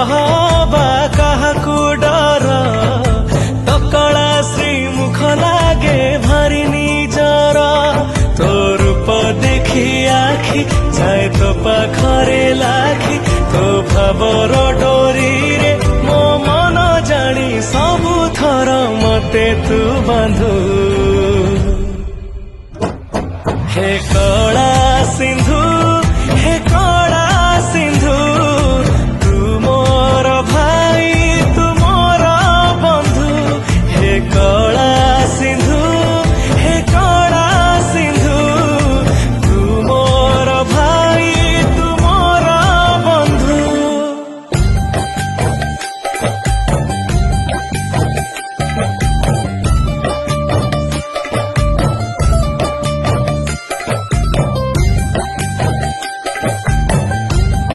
कहबा काहाकू डर तो कला श्री मुख लागे भारी निजर तो रूप देखी आखि जाए तो पाखरे लाखि तो भावर डोरी रे मो मन जानी सबु थर मते तू बांधु हे